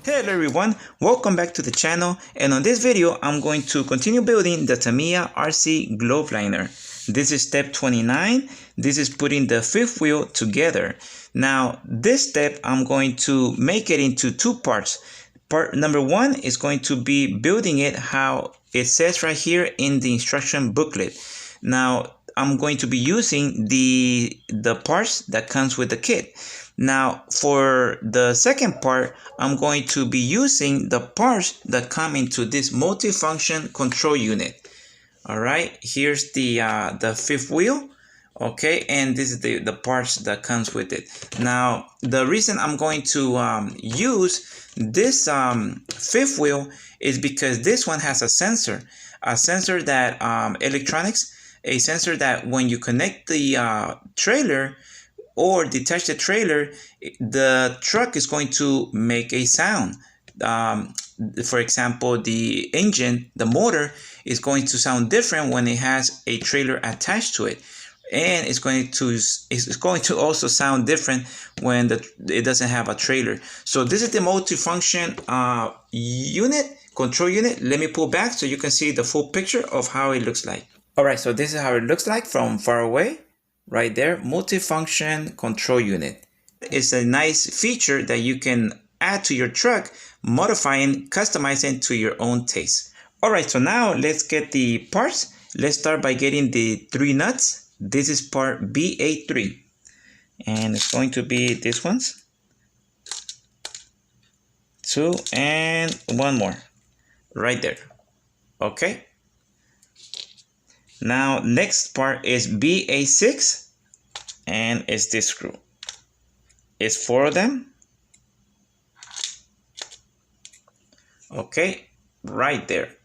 Hello everyone, welcome back to the channel, and on this video I'm going to continue building the Tamiya RC glove liner. This is step 29. This is putting the fifth wheel together. Now this step I'm going to make it into two parts. Part number one is going to be building it how it says right here in the instruction booklet. Now I'm going to be using the parts that comes with the kit. Now for the second part, I'm going to be using the parts that come into this multifunction control unit. All right, here's the fifth wheel. Okay, and this is the parts that comes with it. Now the reason I'm going to use this fifth wheel is because this one has a sensor that electronics, a sensor that when you connect the trailer or detach the trailer, the truck is going to make a sound. For example, the engine, the motor is going to sound different when it has a trailer attached to it, and it's going to also sound different when it doesn't have a trailer. So this is the multifunction control unit. Let me pull back so you can see the full picture of how it looks like. All right, so this is how it looks like from far away. Right there, multifunction control unit. It's a nice feature that you can add to your truck, modifying, customizing to your own taste. All right, so now let's get the parts. Let's start by getting the 3 nuts. This is part BA3, and it's going to be this ones, 2 and 1 more right there. Okay. Now next part is BA6, and it's this screw. It's 4 of them. Okay, right there.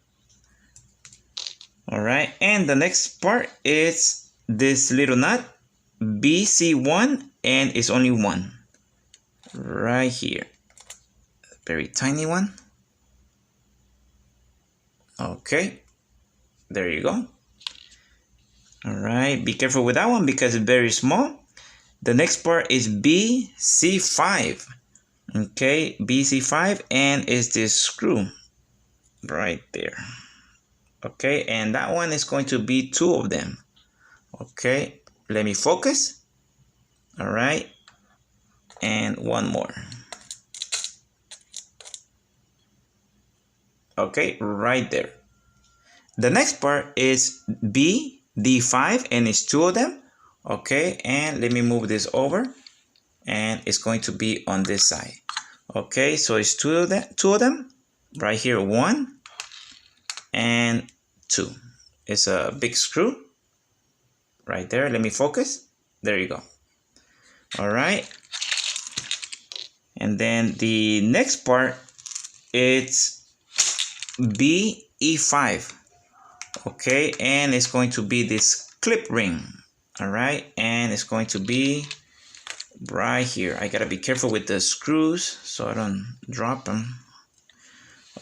All right, and the next part is this little nut, BC1, and it's only 1 right here. Very tiny one. Okay, there you go. All right, be careful with that one because it's very small. The next part is BC5. Okay, BC5, and it's this screw right there. Okay, and that one is going to be 2 of them. Okay, let me focus. All right, and 1 more. Okay, right there. The next part is D5, and it's 2 of them. Okay, and let me move this over, and it's going to be on this side. Okay, so it's 2 of them right here, 1 and 2. It's a big screw right there. Let me focus. There you go. All right, and then the next part, it's BE5. Okay, and it's going to be this clip ring. All right, and it's going to be right here. I gotta be careful with the screws so I don't drop them.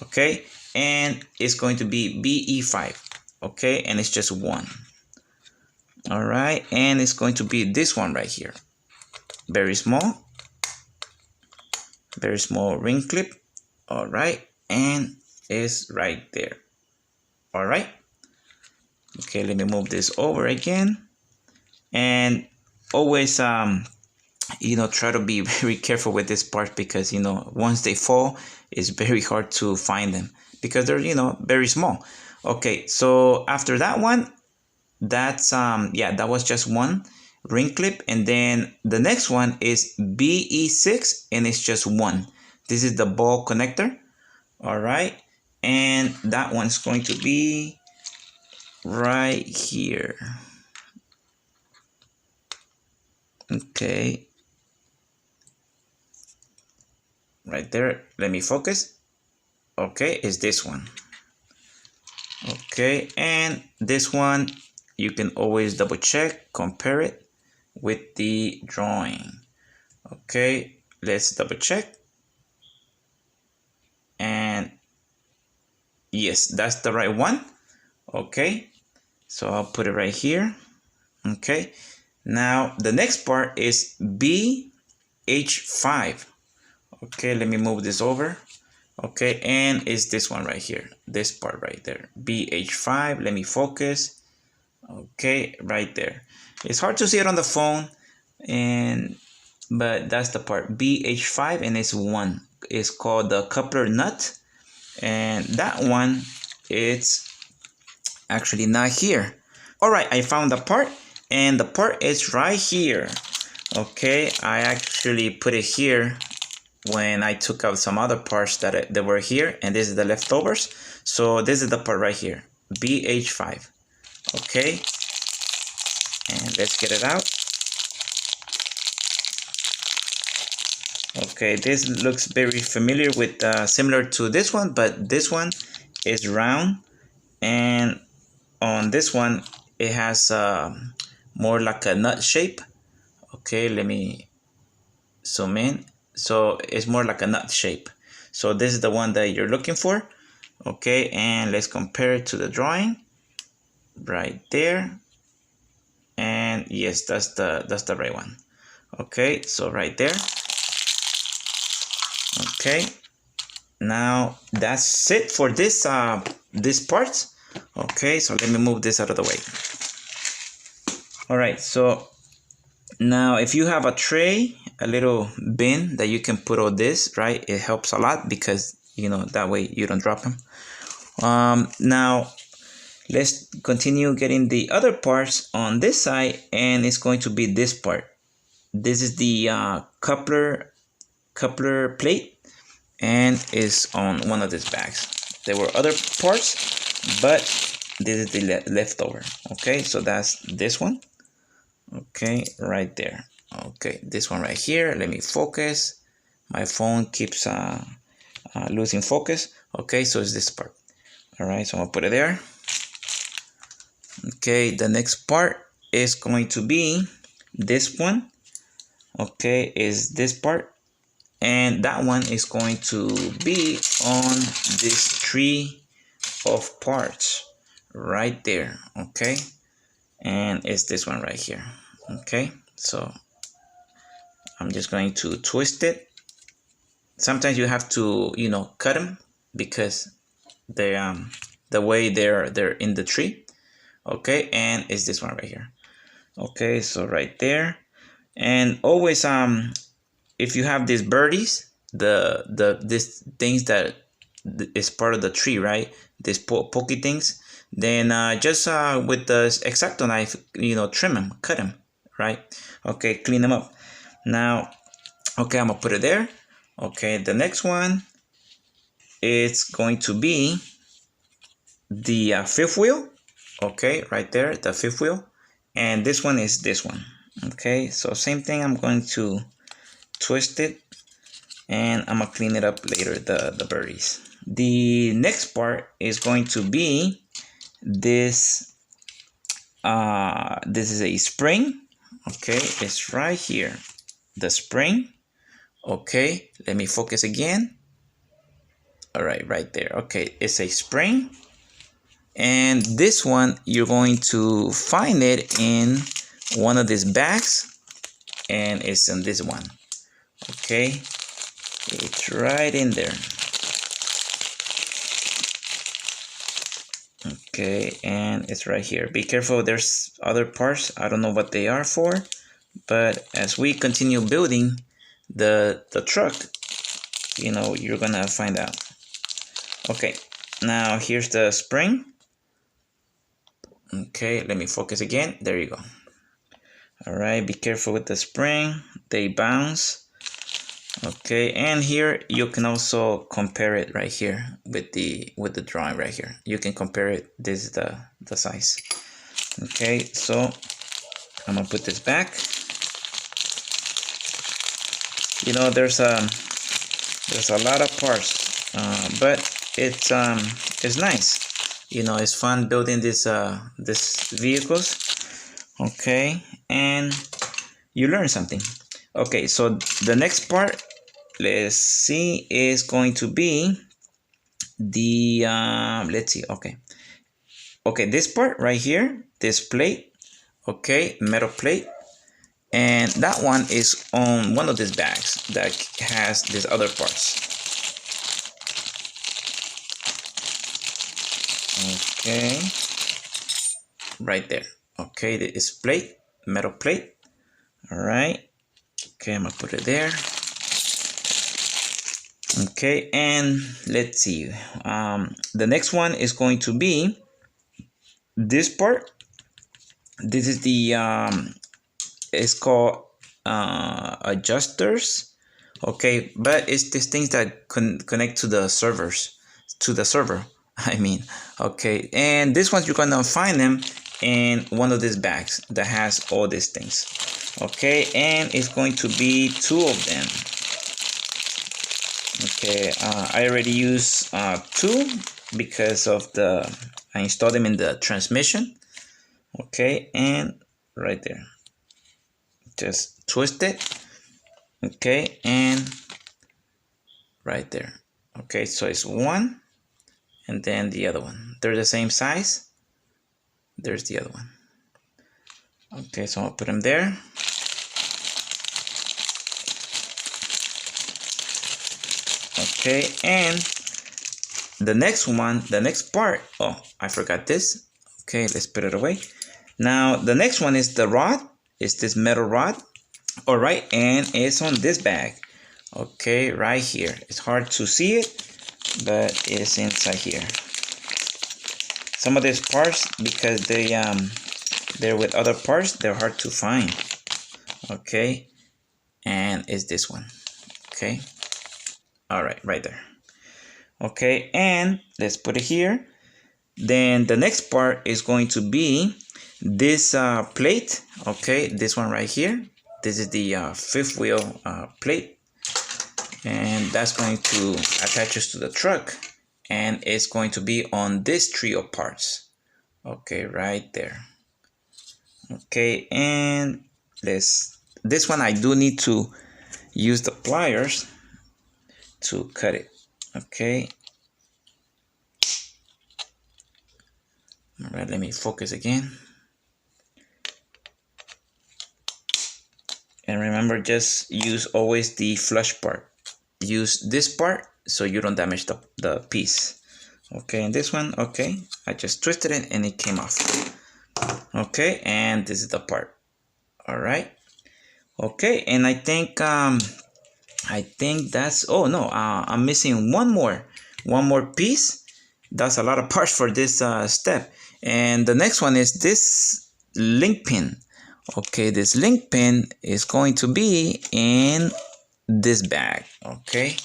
Okay, and it's going to be BE5. Okay, and it's just 1. All right, and it's going to be this one right here. Very small ring clip. All right, and it's right there. All right. Okay, let me move this over again, and always try to be very careful with this part because once they fall, it's very hard to find them because they're very small. Okay, so after that one, that's that was just 1 ring clip, and then the next one is BE6, and it's just 1. This is the ball connector. All right, and that one's going to be right here. Okay, right there. Let me focus. Okay, is this one. Okay, and this one you can always double check, compare it with the drawing. Okay, let's double check, and yes, that's the right one. Okay, so I'll put it right here. Okay, now the next part is BH5. Okay, let me move this over. Okay, and it's this one right here, this part right there, BH5. Let me focus. Okay, right there. It's hard to see it on the phone, but that's the part, BH5, and it's one. It's called the coupler nut, and that one, it's actually not here. All right, I found the part, and the part is right here. Okay, I actually put it here when I took out some other parts that were here, and this is the leftovers. So this is the part right here, BH5. Okay, and let's get it out. Okay, this looks very familiar with similar to this one, but this one is round, and on this one it has more like a nut shape. Okay, let me zoom in. So it's more like a nut shape. So this is the one that you're looking for. Okay, and let's compare it to the drawing right there. And yes, that's the right one. Okay, so right there. Okay, now that's it for this part. Okay, so let me move this out of the way. All right, so now if you have a tray, a little bin that you can put all this, right, it helps a lot, because you know that way you don't drop them. Now let's continue getting the other parts on this side, and it's going to be this part. This is the coupler plate, and is on one of these bags. There were other parts, but this is the leftover. Okay, so that's this one. Okay, right there. Okay, this one right here. Let me focus. My phone keeps losing focus. Okay, so it's this part. All right, so I'm gonna put it there. Okay, the next part is going to be this one. Okay, is this part, and that one is going to be on this tree of parts right there. Okay, and it's this one right here. Okay, so I'm just going to twist it. Sometimes you have to, you know, cut them, because they the way they're in the tree. Okay, and it's this one right here. Okay, so right there. And always if you have these birdies, these things that is part of the tree, right, these pokey things, then just with the X-Acto knife, you know, trim them, cut them, right? Okay, clean them up. Now, okay, I'm gonna put it there. Okay, the next one, it's going to be the fifth wheel. Okay, right there, the fifth wheel. And this one is this one. Okay, so same thing, I'm going to twist it, and I'm gonna clean it up later, the birdies. The next part is going to be this. This is a spring. Okay, it's right here, the spring. Okay, let me focus again. All right, right there. Okay, it's a spring, and this one you're going to find it in one of these bags, and it's in this one. Okay, it's right in there. Okay, and it's right here. Be careful, there's other parts. I don't know what they are for, but as we continue building the truck, you know, you're gonna find out. Okay, now here's the spring. Okay, let me focus again. There you go. All right, be careful with the spring, they bounce. Okay, and here you can also compare it right here with the drawing right here. You can compare it. This is the size. Okay, so I'm gonna put this back. You know, there's a lot of parts, but it's nice. You know, it's fun building this vehicles. Okay, and you learn something. Okay, so the next part, let's see, is going to be the let's see. Okay, this part right here, this plate. Okay, metal plate, and that one is on one of these bags that has these other parts. Okay, right there. Okay, this plate, metal plate. All right. Okay, I'm gonna put it there. Okay, and let's see. The next one is going to be this part. This is the it's called adjusters. Okay, but it's these things that connect to the servers, to the server. I mean, okay, and this one you're gonna find them in one of these bags that has all these things. Okay, and it's going to be 2 of them. Okay, I already use 2 because of I installed them in the transmission. Okay, and right there, just twist it. Okay, and right there. Okay, so it's 1 and then the other one. They're the same size. There's the other one. Okay, so I'll put them there. Okay, and the next one, the next part, oh, I forgot this. Okay, let's put it away. Now, the next one is the rod. It's this metal rod. All right, and it's on this bag. Okay, right here. It's hard to see it, but it's inside here. Some of these parts, because they're with other parts, they're hard to find. Okay, and it's this one. Okay. All right, right there. Okay, and let's put it here. Then the next part is going to be this plate. Okay, this one right here. This is the 5th wheel plate, and that's going to attach us to the truck, and it's going to be on this trio parts. Okay, right there. Okay, and this one I do need to use the pliers to cut it. Okay. All right, let me focus again. And remember, just use always the flush part. Use this part so you don't damage the piece. Okay, and this one, okay, I just twisted it and it came off. Okay, and this is the part. All right. Okay, and I think that's, oh no, I'm missing one more piece. That's a lot of parts for this step. And the next one is this link pin. Okay, this link pin is going to be in this bag. Okay,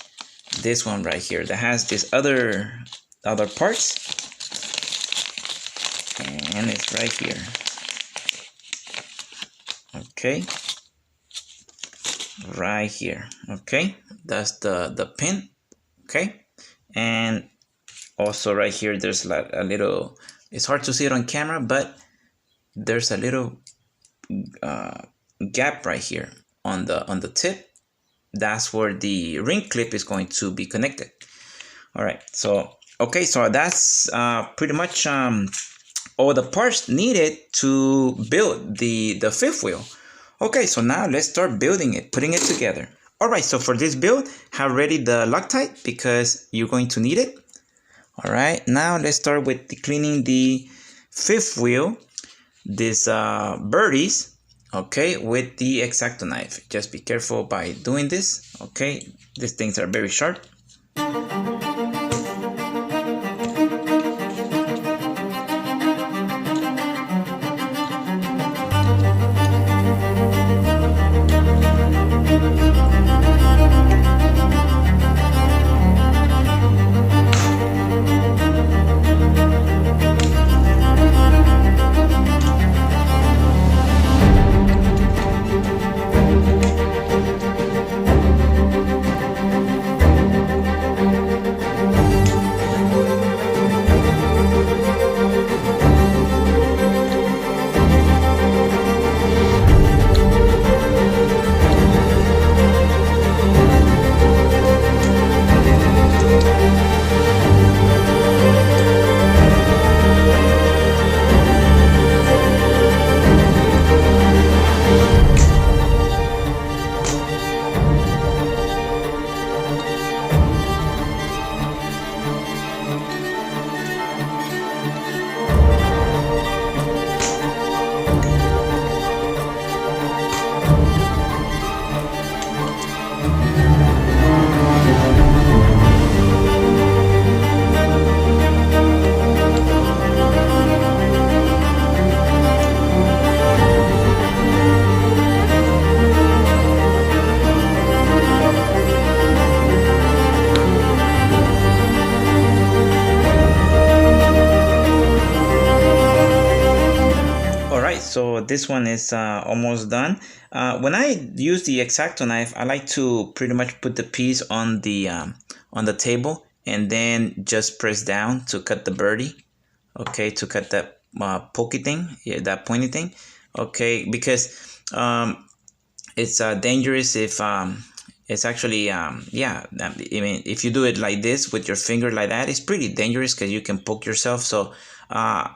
this one right here that has this other parts, and it's right here. Okay, right here. Okay, that's the pin. Okay, and also right here there's like a little, it's hard to see it on camera, but there's a little gap right here on the tip. That's where the ring clip is going to be connected. All right, so okay, so that's pretty much all the parts needed to build the 5th wheel. Okay, so now let's start building it, putting it together. All right, so for this build, have ready the Loctite because you're going to need it. All right, now let's start with cleaning the 5th wheel, these birdies, okay, with the X-Acto knife. Just be careful by doing this, okay? These things are very sharp. this one is almost done. When I use the X-Acto knife, I like to pretty much put the piece on the table and then just press down to cut the birdie. Okay, to cut that pokey thing, yeah, that pointy thing. Okay, because it's dangerous if it's actually yeah, I mean, if you do it like this with your finger like that, it's pretty dangerous because you can poke yourself. So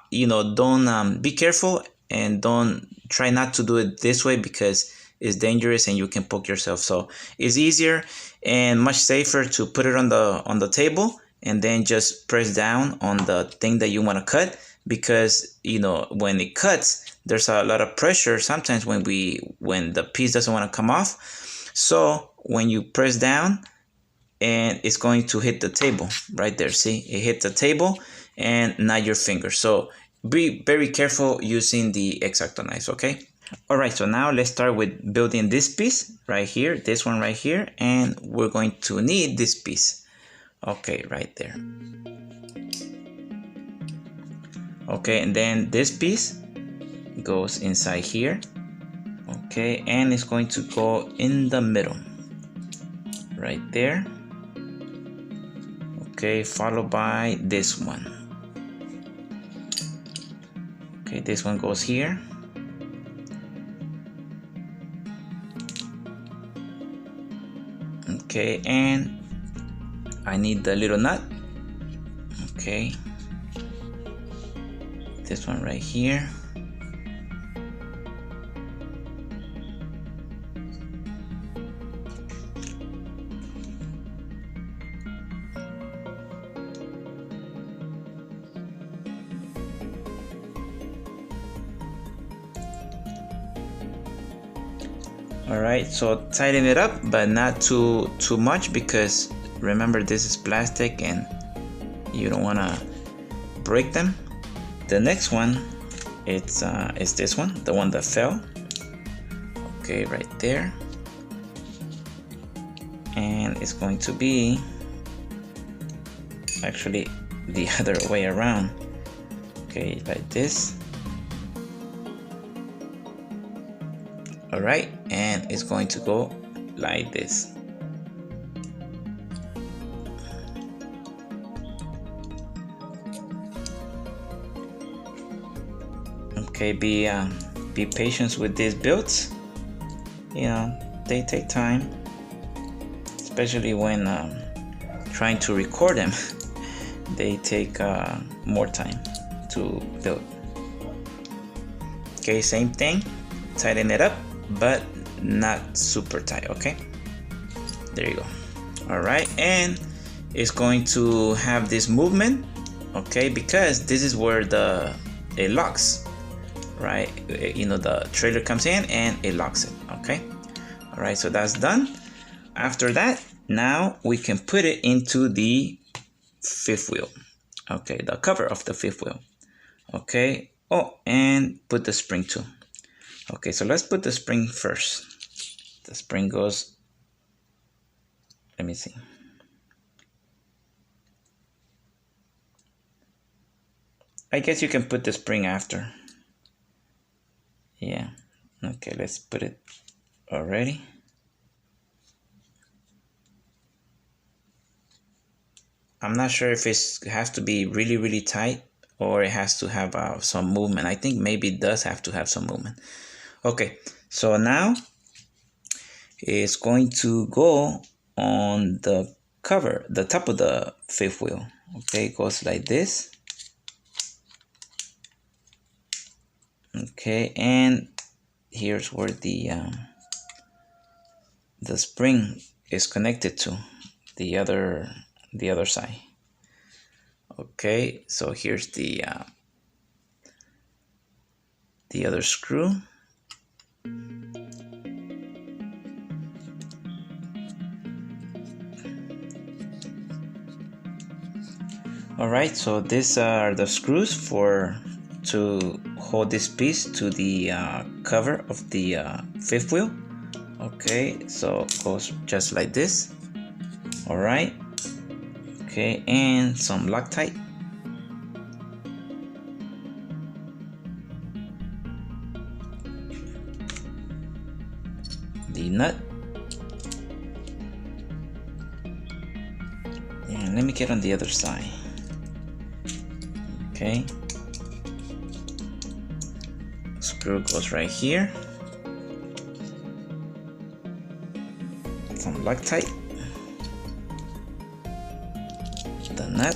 you know, don't be careful and don't try not to do it this way because it's dangerous and you can poke yourself. So it's easier and much safer to put it on the table and then just press down on the thing that you want to cut, because you know, when it cuts, there's a lot of pressure sometimes when the piece doesn't want to come off. So when you press down, and it's going to hit the table right there. See, it hit the table and not your finger. So be very careful using the X-Acto knives, okay? All right, so now let's start with building this piece right here, this one right here, and we're going to need this piece. Okay, right there. Okay, and then this piece goes inside here. Okay, and it's going to go in the middle right there. Okay, followed by this one. Okay, this one goes here. Okay, and I need the little nut. Okay, this one right here. All right, so tighten it up, but not too much, because remember, this is plastic and you don't want to break them. The next one, it's this one, the one that fell. Okay, right there, and it's going to be actually the other way around. Okay, like this. All right, and it's going to go like this. Okay, be patient with these builds. You know, they take time, especially when trying to record them. They take more time to build. Okay, same thing, tighten it up, but not super tight. Okay, there you go. All right, and it's going to have this movement, okay, because this is where it locks, right? You know, the trailer comes in and it locks it. Okay, all right, so that's done. After that, now we can put it into the fifth wheel. Okay, the cover of the fifth wheel. Okay, oh, and put the spring too. Okay, so let's put the spring first. The spring goes, let me see. I guess you can put the spring after. Yeah, okay, let's put it already. I'm not sure if it has to be really, really tight or it has to have some movement. I think maybe it does have to have some movement. Okay, so now it's going to go on the cover, the top of the fifth wheel. Okay, it goes like this. Okay, and here's where the spring is connected to the other side. Okay, so here's the other screw. All right, so these are the screws to hold this piece to the cover of the fifth wheel. Okay, so it goes just like this. All right, okay, and some Loctite. nut. And let me get on the other side. Okay. Screw goes right here. Some Loctite. The nut.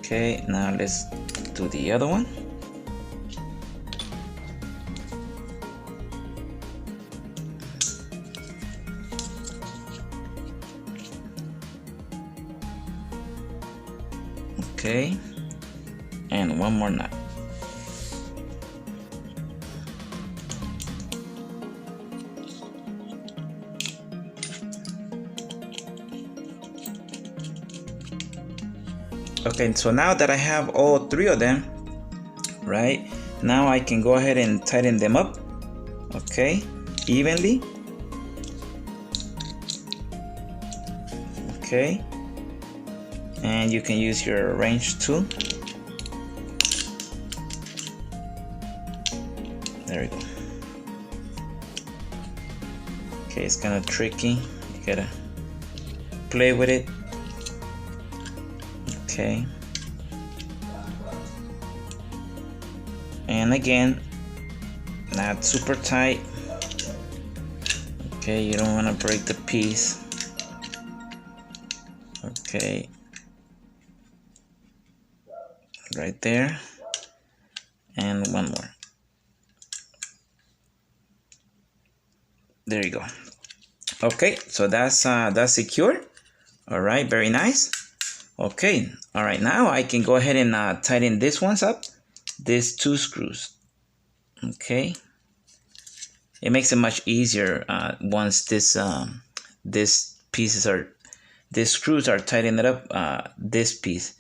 Okay, now let's do the other one. Okay, and one more nut. Okay, so now that I have all three of them, right, now I can go ahead and tighten them up, okay, evenly. Okay, and you can use your wrench too. There we go. Okay, it's kind of tricky. You gotta play with it. Okay. And again, not super tight. Okay, you don't want to break the piece. Okay. Right there. And one more. There you go. Okay, so that's secure. All right, very nice. Okay, all right, now I can go ahead and tighten this ones up, these two screws. Okay, it makes it much easier once these screws are tightened up, this piece.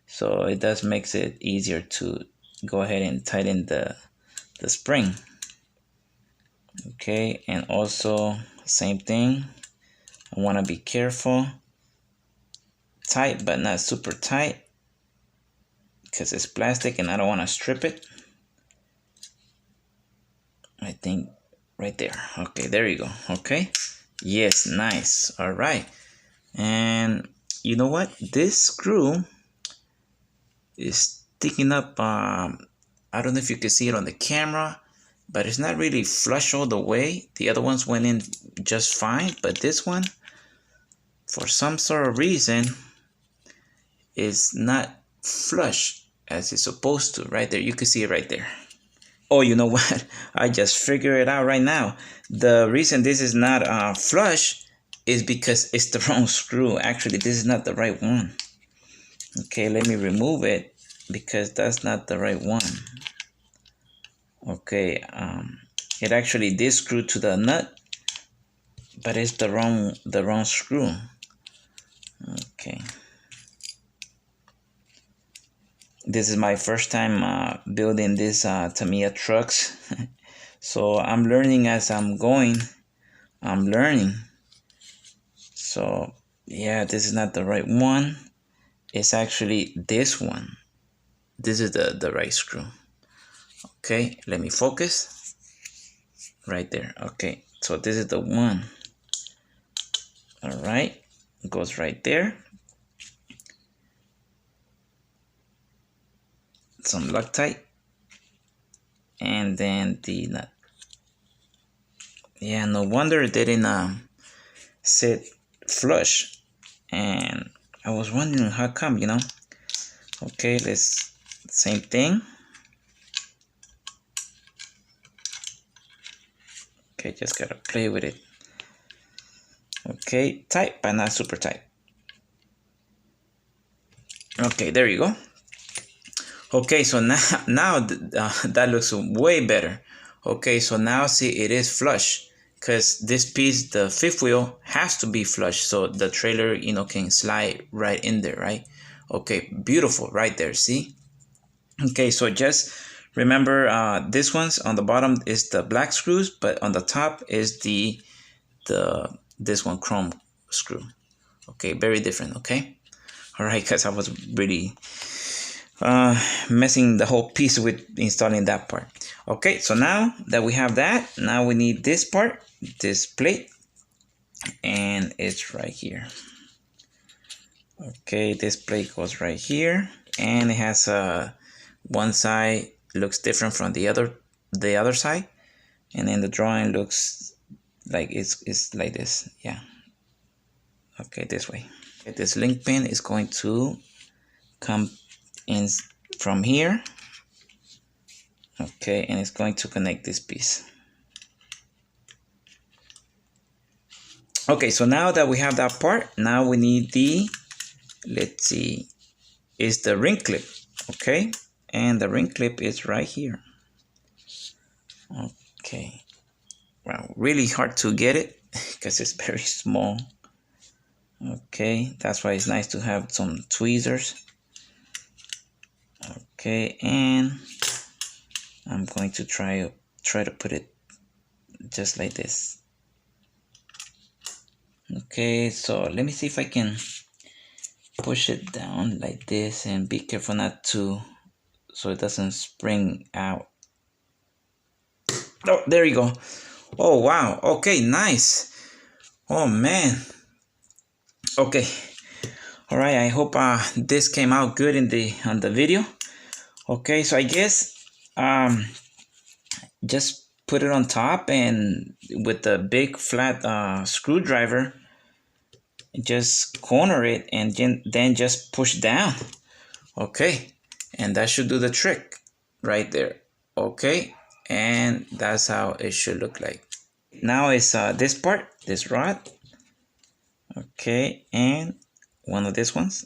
So it does makes it easier to go ahead and tighten the spring. Okay, and also same thing, I want to be careful. Tight but not super tight because it's plastic and I don't want to strip it. I think right there. Okay, there you go. Okay, yes, nice. All right, and you know what, this screw is sticking up. I don't know if you can see it on the camera, but it's not really flush all the way. The other ones went in just fine, but this one, for some sort of reason, is not flush as it's supposed to. Right there, you can see it right there. Oh, you know what, I just figured it out right now. The reason this is not flush is because it's the wrong screw. Actually, this is not the right one. Okay, let me remove it because that's not the right one. Okay, it actually did screw to the nut, but it's the wrong screw. Okay. This is my first time building these Tamiya trucks. So I'm learning as I'm going. I'm learning. So yeah, this is not the right one. It's actually this one. This is the right screw. Okay, let me focus. Right there. Okay, so this is the one. All right, it goes right there. Some Loctite, and then the nut. Yeah, no wonder it didn't sit flush, and I was wondering how come, you know. Okay, let's same thing. Okay, just gotta play with it. Okay, tight but not super tight. Okay, there you go. Okay, so now that looks way better. Okay, so now see, it is flush because this piece, the fifth wheel, has to be flush so the trailer, you know, can slide right in there, right? Okay, beautiful, right there, see? Okay, so just remember, this one's on the bottom is the black screws, but on the top is this one chrome screw. Okay, very different. Okay, all right, guys, I was really messing the whole piece with installing that part. Okay, so now that we have that, now we need this part, this plate, and it's right here. Okay, this plate goes right here, and it has one side looks different from the other side, and then the drawing looks like it's like this. Yeah. Okay, this way. Okay, this link pin is going to come in from here. Okay, and it's going to connect this piece. Okay, so now that we have that part, now we need the, let's see, is the ring clip. Okay, and the ring clip is right here. Okay, well, really hard to get it because it's very small. Okay, that's why it's nice to have some tweezers. Okay, and I'm going to try to put it just like this. Okay, so let me see if I can push it down like this, and be careful not to, so it doesn't spring out. Oh, there you go. Oh wow, okay, nice. Oh man. Okay, all right, I hope this came out good on the video. Okay, so I guess just put it on top, and with the big flat screwdriver, just corner it, and then just push down. Okay, and that should do the trick right there. Okay, and that's how it should look like. Now it's this part, this rod. Okay, and one of these ones.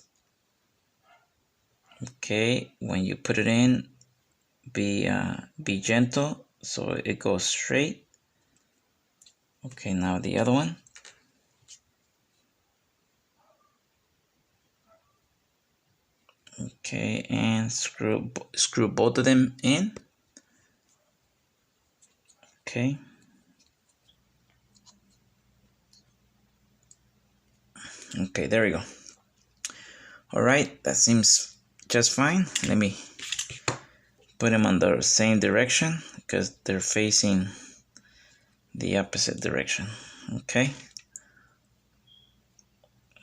Okay, when you put it in, be gentle so it goes straight. Okay, now the other one. Okay, and screw both of them in. Okay. Okay, there we go. All right, that seems just fine. Let me put them on the same direction because they're facing the opposite direction. Okay.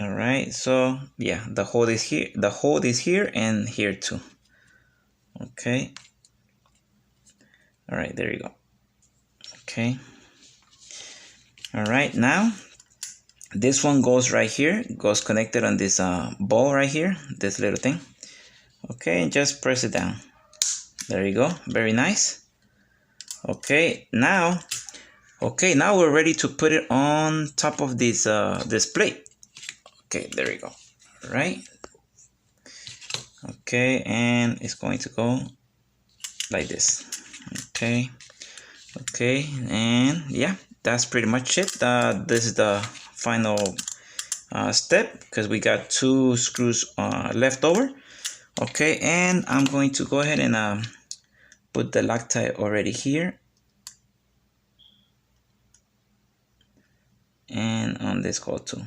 All right, so yeah, the hole is here. The hole is here and here too. Okay. All right, there you go. Okay. All right, now this one goes right here, goes connected on this ball right here, this little thing. Okay, and just press it down. There you go, very nice. Okay, now we're ready to put it on top of this this plate. Okay, there we go. All right. Okay, and it's going to go like this. Okay. Okay, and yeah, that's pretty much it. This is the final step because we got 2 screws left over. Okay, and I'm going to go ahead and put the Loctite already here, and on this hole too.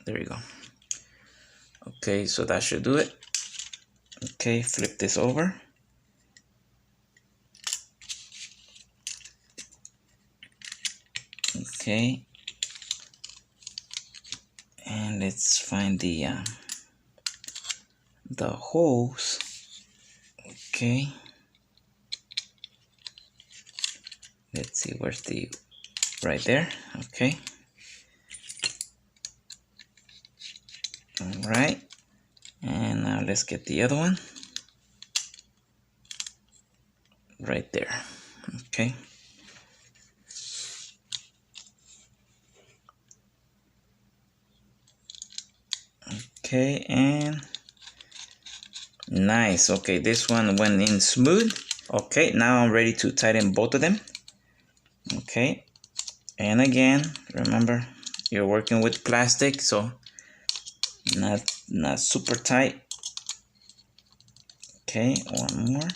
There you go. Okay, so that should do it. Okay, flip this over. Okay, and let's find the holes. Okay, let's see, where's the, right there. Okay, all right, and now let's get the other one right there. Okay. Okay, and nice. Okay, this one went in smooth. Okay, now I'm ready to tighten both of them. Okay, and again, remember, you're working with plastic, so not super tight. Okay, one more.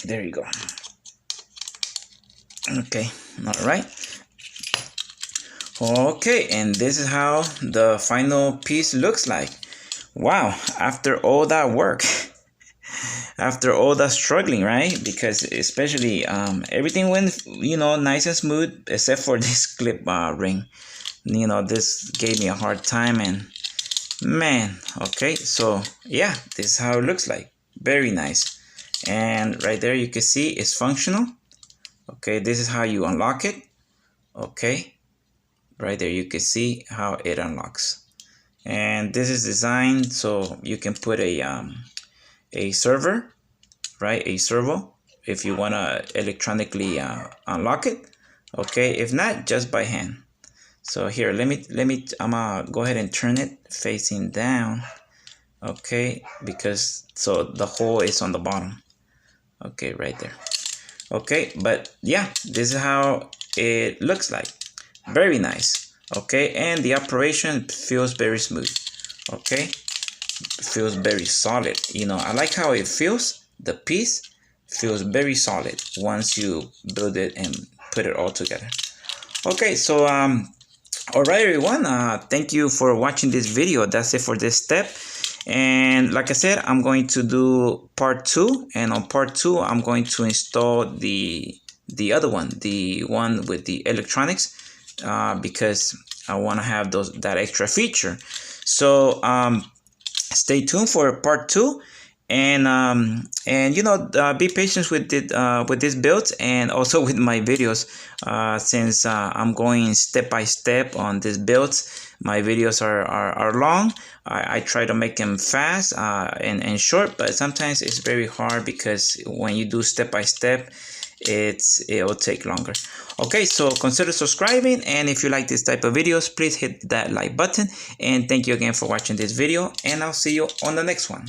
There you go. Okay, all right. Okay, and this is how the final piece looks like. Wow, after all that work, after all that struggling, right? Because especially everything went, nice and smooth except for this clip ring. This gave me a hard time, and man, okay, so yeah, this is how it looks like. Very nice. And right there you can see it's functional. Okay, this is how you unlock it. Okay, right there you can see how it unlocks. And this is designed so you can put a server, right? A servo if you want to electronically unlock it. Okay, if not, just by hand. So here, I'm gonna go ahead and turn it facing down. Okay, because so the hole is on the bottom. Okay, right there. Okay, but yeah, this is how it looks like. Very nice. Okay, and the operation feels very smooth. Okay, it feels very solid. I like how it feels. The piece feels very solid once you build it and put it all together. Okay, so all right, everyone, thank you for watching this video. That's it for this step. And like I said, I'm going to do part 2, and on part 2 I'm going to install the other one, the one with the electronics, because I want to have that extra feature. So stay tuned for part 2, and be patient with it, with this build, and also with my videos, since I'm going step by step on this builds. My videos are long. I try to make them fast and short, but sometimes it's very hard because when you do step by step, it'll take longer. Okay, so consider subscribing, and if you like this type of videos, please hit that like button. And thank you again for watching this video, and I'll see you on the next one.